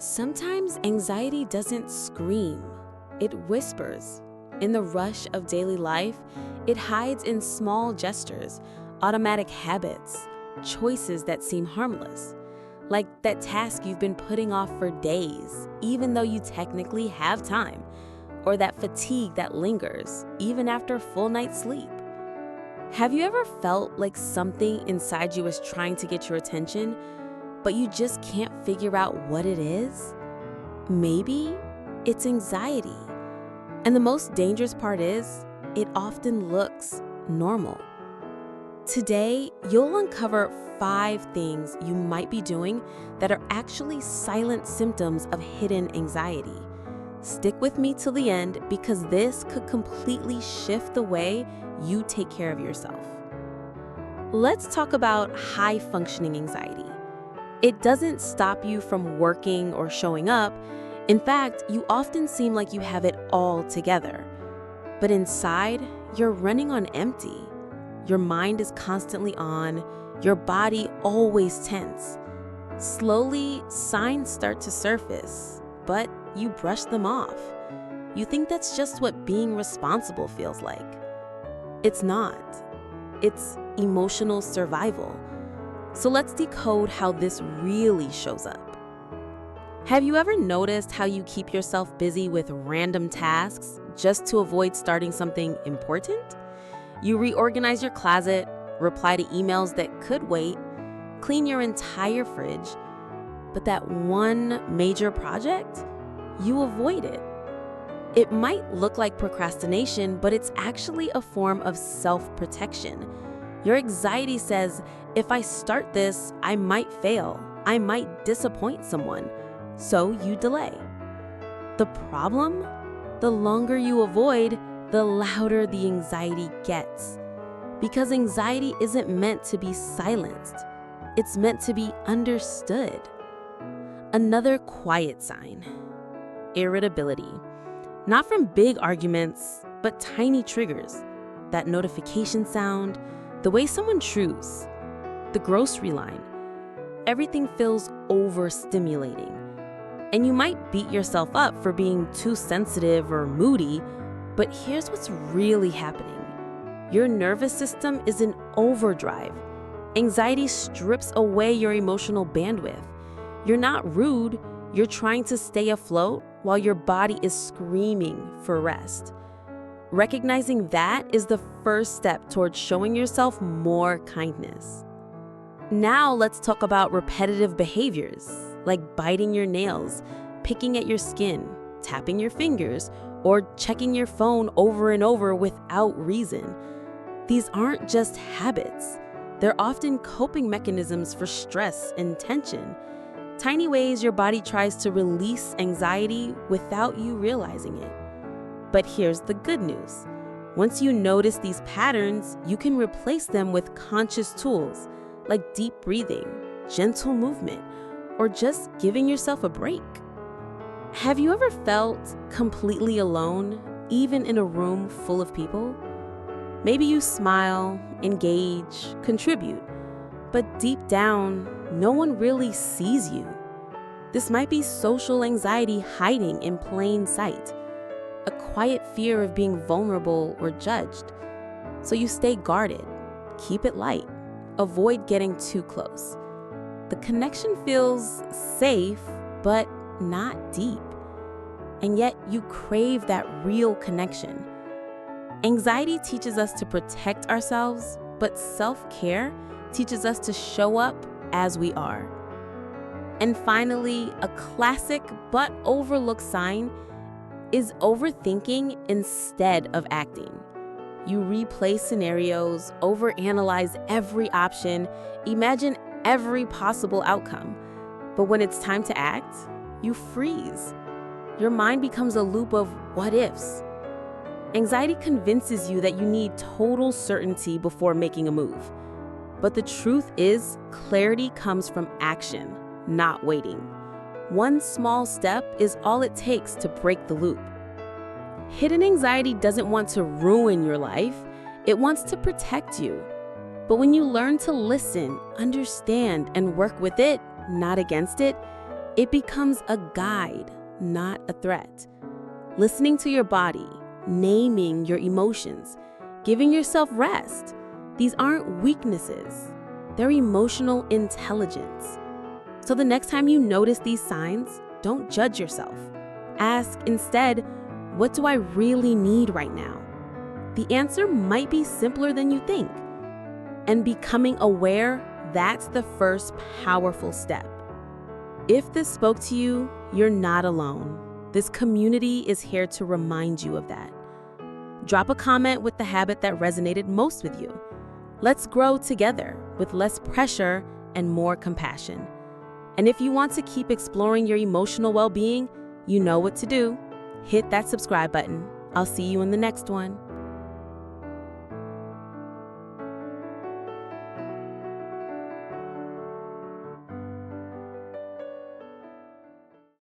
Sometimes anxiety doesn't scream, it whispers. In the rush of daily life, it hides in small gestures, automatic habits, choices that seem harmless. Like that task you've been putting off for days, even though you technically have time, or that fatigue that lingers, even after a full night's sleep. Have you ever felt like something inside you is trying to get your attention, but you just can't figure out what it is? Maybe it's anxiety. And the most dangerous part is, it often looks normal. Today, you'll uncover 5 things you might be doing that are actually silent symptoms of hidden anxiety. Stick with me till the end because this could completely shift the way you take care of yourself. Let's talk about high-functioning anxiety. It doesn't stop you from working or showing up. In fact, you often seem like you have it all together. But inside, you're running on empty. Your mind is constantly on, your body always tense. Slowly, signs start to surface, but you brush them off. You think that's just what being responsible feels like. It's not. It's emotional survival. So let's decode how this really shows up. Have you ever noticed how you keep yourself busy with random tasks just to avoid starting something important? You reorganize your closet, reply to emails that could wait, clean your entire fridge, but that one major project, you avoid it. It might look like procrastination, but it's actually a form of self-protection. Your anxiety says, if I start this, I might fail. I might disappoint someone. So you delay. The problem? The longer you avoid, the louder the anxiety gets. Because anxiety isn't meant to be silenced. It's meant to be understood. Another quiet sign: irritability. Not from big arguments, but tiny triggers. That notification sound, the way someone chews, the grocery line. Everything feels overstimulating. And you might beat yourself up for being too sensitive or moody, but here's what's really happening. Your nervous system is in overdrive. Anxiety strips away your emotional bandwidth. You're not rude, you're trying to stay afloat while your body is screaming for rest. Recognizing that is the first step towards showing yourself more kindness. Now let's talk about repetitive behaviors, like biting your nails, picking at your skin, tapping your fingers, or checking your phone over and over without reason. These aren't just habits. They're often coping mechanisms for stress and tension. Tiny ways your body tries to release anxiety without you realizing it. But here's the good news. Once you notice these patterns, you can replace them with conscious tools like deep breathing, gentle movement, or just giving yourself a break. Have you ever felt completely alone, even in a room full of people? Maybe you smile, engage, contribute, but deep down, no one really sees you. This might be social anxiety hiding in plain sight, a quiet fear of being vulnerable or judged. So you stay guarded, keep it light, avoid getting too close. The connection feels safe, but not deep. And yet you crave that real connection. Anxiety teaches us to protect ourselves, but self-care teaches us to show up as we are. And finally, a classic but overlooked sign is overthinking instead of acting. You replay scenarios, overanalyze every option, imagine every possible outcome. But when it's time to act, you freeze. Your mind becomes a loop of what ifs. Anxiety convinces you that you need total certainty before making a move. But the truth is, clarity comes from action, not waiting. One small step is all it takes to break the loop. Hidden anxiety doesn't want to ruin your life, it wants to protect you. But when you learn to listen, understand, and work with it, not against it, It becomes a guide, not a threat. Listening to your body, naming your emotions, giving yourself rest. These aren't weaknesses. They're emotional intelligence. So the next time you notice these signs, don't judge yourself. Ask instead, what do I really need right now? The answer might be simpler than you think. And becoming aware, that's the first powerful step. If this spoke to you, you're not alone. This community is here to remind you of that. Drop a comment with the habit that resonated most with you. Let's grow together with less pressure and more compassion. And if you want to keep exploring your emotional well-being, you know what to do. Hit that subscribe button. I'll see you in the next one.